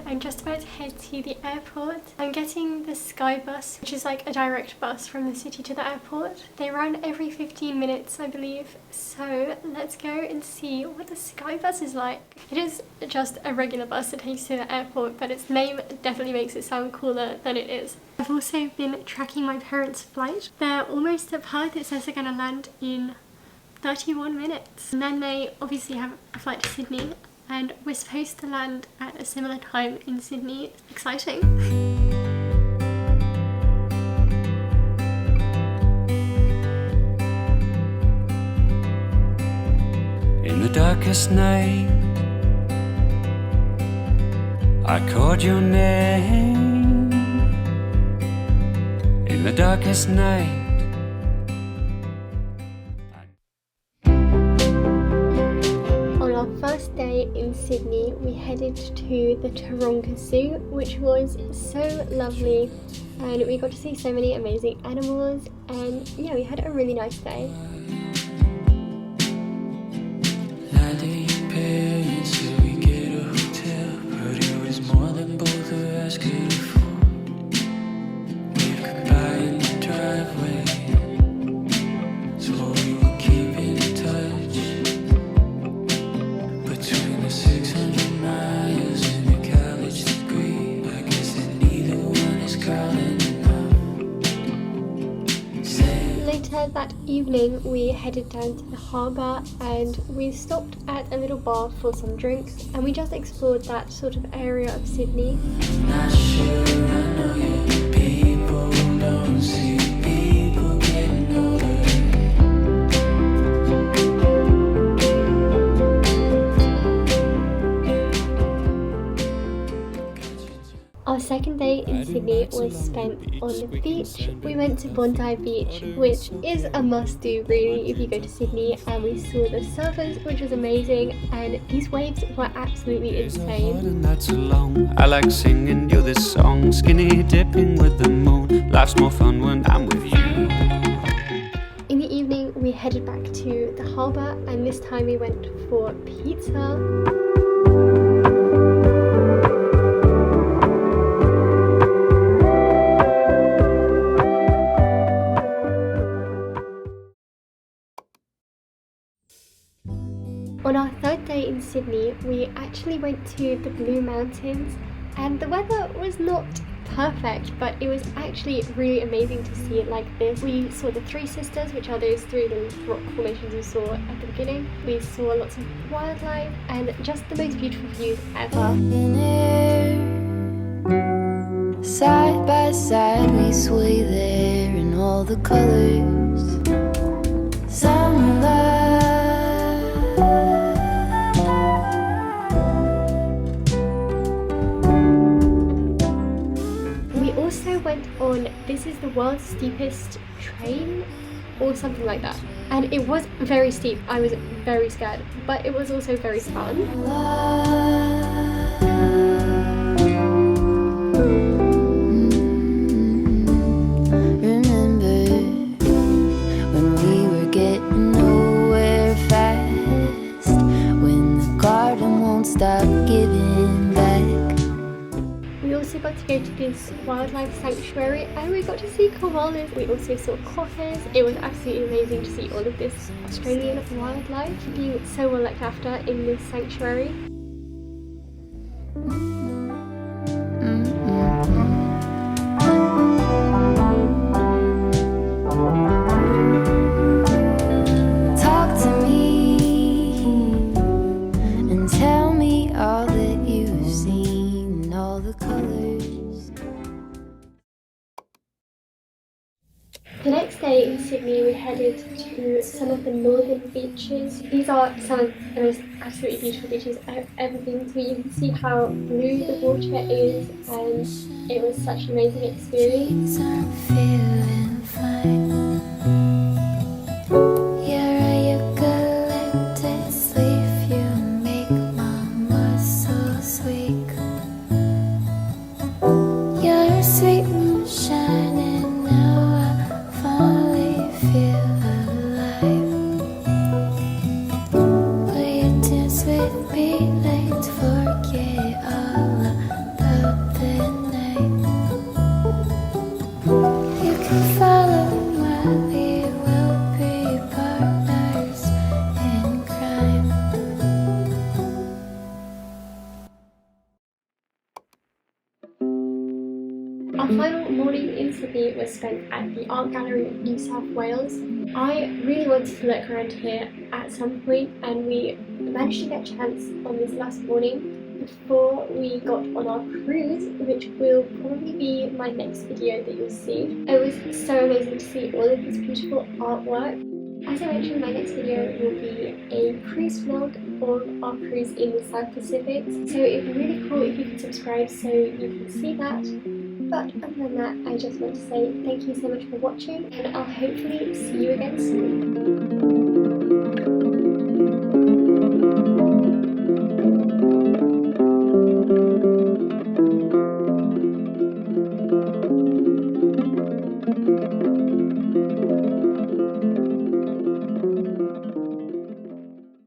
I'm just about to head to the airport. I'm getting the Sky Bus, which is like a direct bus from the city to the airport. They run every 15 minutes, I believe. So let's go and see what the Sky Bus is like. It is just a regular bus that takes you to the airport, but its name definitely makes it sound cooler than it is. I've also been tracking my parents' flight. They're almost at Perth. It says they're going to land in 31 minutes. And then they obviously have a flight to Sydney, and we're supposed to land at a similar time in Sydney. It's exciting. In the darkest night, I called your name. In the darkest night. First day in Sydney, we headed to the Taronga Zoo, which was so lovely, and we got to see so many amazing animals, and yeah, we had a really nice day. That evening we headed down to the harbour and we stopped at a little bar for some drinks, and we just explored that sort of area of Sydney. Not sure, I know you people don't see people getting older. Our second day in Sydney was spent on the beach. We went to Bondi Beach, which is a must-do really if you go to Sydney, and we saw the surfers, which was amazing, and these waves were absolutely insane. I like singing you this song, skinny dipping with the moon. Life's more fun when I'm with you. In the evening we headed back to the harbour, and this time we went for pizza. On our third day in Sydney, we actually went to the Blue Mountains, and the weather was not perfect, but it was actually really amazing to see it like this. We saw the Three Sisters, which are those three little rock formations we saw at the beginning. We saw lots of wildlife and just the most beautiful views ever. Side by side we sway there in all the colors. Summer love. Went on this is the world's steepest train or something like that, and it was very steep. I was very scared, but it was also very fun. Remember when we were getting nowhere fast, when the garden won't stop giving back. We also got to go to this wildlife sanctuary, and we got to see koalas. We also saw quokkas. It was absolutely amazing to see all of this Australian wildlife being so well looked after in this sanctuary. Talk to me and tell me all that you've seen, all the colors. The next day in Sydney we headed to some of the northern beaches. These are some of the most absolutely beautiful beaches I've ever been to. You can see how blue the water is, and it was such an amazing experience. I'm feeling fine. You're a eucalyptus leaf, you make my muscles weak. You're sweet moonshine, and now I finally feel alive. Will you dance with me? Let's forget all about final morning in Sydney was spent at the Art Gallery of New South Wales. I really wanted to look around here at some point, and we managed to get a chance on this last morning before we got on our cruise, which will probably be my next video that you'll see. It was so amazing to see all of this beautiful artwork. As I mentioned, my next video will be a cruise vlog of our cruise in the South Pacific, so it would be really cool if you could subscribe so you can see that. But other than that, I just want to say thank you so much for watching, and I'll hopefully see you again soon.